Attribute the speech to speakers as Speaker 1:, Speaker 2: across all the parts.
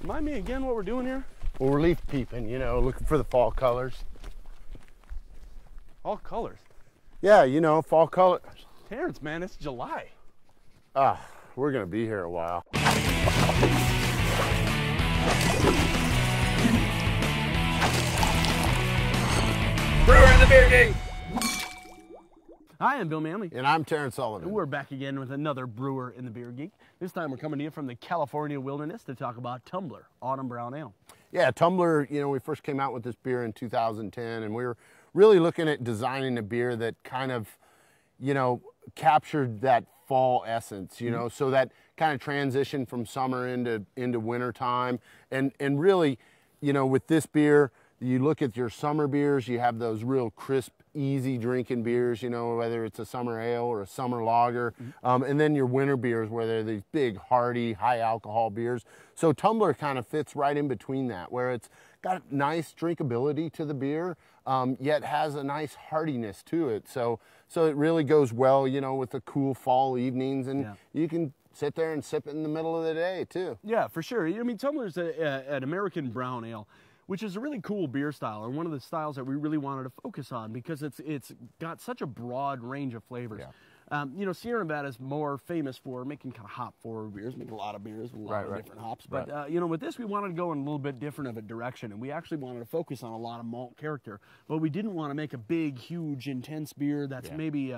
Speaker 1: Remind me again what we're doing here?
Speaker 2: Well, we're leaf peeping, you know, looking for the fall colors.
Speaker 1: All colors.
Speaker 2: Yeah, you know, fall colors.
Speaker 1: Terrence, man, it's July.
Speaker 2: We're gonna be here a while.
Speaker 1: Brewer in the Beer Geek. Hi, I'm Bill Manley.
Speaker 2: And I'm Terrence Sullivan.
Speaker 1: And we're back again with another Brewer in the Beer Geek. This time we're coming to you from the California wilderness to talk about Tumbler Autumn Brown Ale.
Speaker 2: Yeah, Tumbler, you know, we first came out with this beer in 2010, and we were really looking at designing a beer that kind of, you know, captured that fall essence, you know, so that kind of transition from summer into winter time. And really, you know, with this beer, you look at your summer beers, you have those real crisp, easy drinking beers, you know, whether it's a summer ale or a summer lager. And then your winter beers, where they're these big, hearty, high alcohol beers. So Tumbler kind of fits right in between that, where it's got nice drinkability to the beer, yet has a nice heartiness to it. So it really goes well, you know, with the cool fall evenings, and you can sit there and sip it in the middle of the day too.
Speaker 1: Yeah, for sure. I mean, Tumbler's an American brown ale, which is a really cool beer style, and one of the styles that we really wanted to focus on because it's got such a broad range of flavors. You know, Sierra Nevada is more famous for making kind of hop-forward beers, make a lot of beers with a lot of different hops. But, you know, with this, we wanted to go in a little bit different of a direction, and we actually wanted to focus on a lot of malt character. But we didn't want to make a big, huge, intense beer that's maybe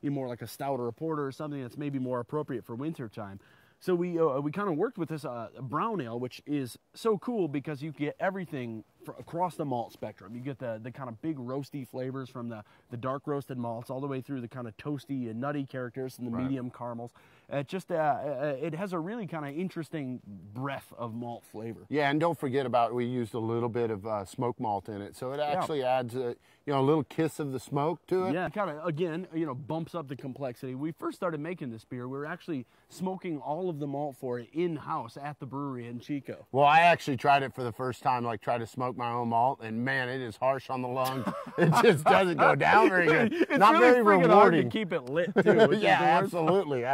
Speaker 1: more like a stout or a porter or something that's maybe more appropriate for winter time. So we kind of worked with this brown ale, which is so cool because you get everything across the malt spectrum. You get the kind of big roasty flavors from the dark roasted malts all the way through the kind of toasty and nutty characters and the medium caramels. It just it has a really kind of interesting breadth of malt flavor. Yeah,
Speaker 2: and don't forget about, we used a little bit of smoked malt in it, so it actually adds a little kiss of the smoke to it.
Speaker 1: Yeah, kind of, again, you know, bumps up the complexity. We first started making this beer, we were actually smoking all of the malt for it in-house at the brewery in Chico.
Speaker 2: Well, I actually tried it for the first time, like tried to smoke my own malt, and man, it is harsh on the lungs. It just doesn't go down very good.
Speaker 1: It's
Speaker 2: not
Speaker 1: really
Speaker 2: very rewarding.
Speaker 1: Hard to keep it lit too.
Speaker 2: Yeah, absolutely.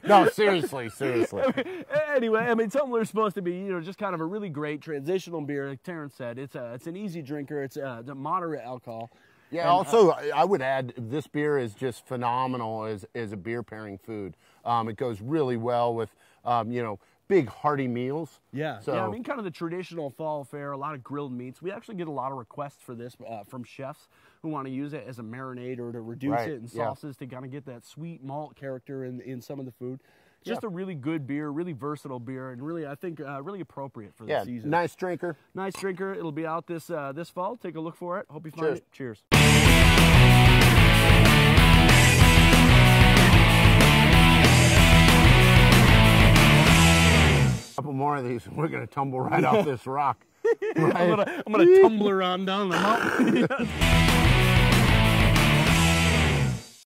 Speaker 2: No, seriously.
Speaker 1: Anyway, I mean, Tumbler's supposed to be, you know, just kind of a really great transitional beer, like Terrence said. It's an easy drinker. It's a moderate alcohol.
Speaker 2: Yeah. And also, I would add, this beer is just phenomenal as a beer pairing food. It goes really well with, you know, big hearty meals.
Speaker 1: Yeah, so, I mean, kind of the traditional fall fare, a lot of grilled meats. We actually get a lot of requests for this from chefs who want to use it as a marinade or to reduce it in sauces to kind of get that sweet malt character in some of the food. Just a really good beer, really versatile beer, and really, I think, really appropriate for the season.
Speaker 2: Nice drinker.
Speaker 1: Nice drinker. It'll be out this fall. Take a look for it. Hope you find it. Cheers.
Speaker 2: Couple more of these, and we're gonna tumble right off this rock.
Speaker 1: I'm gonna tumble on down the mountain.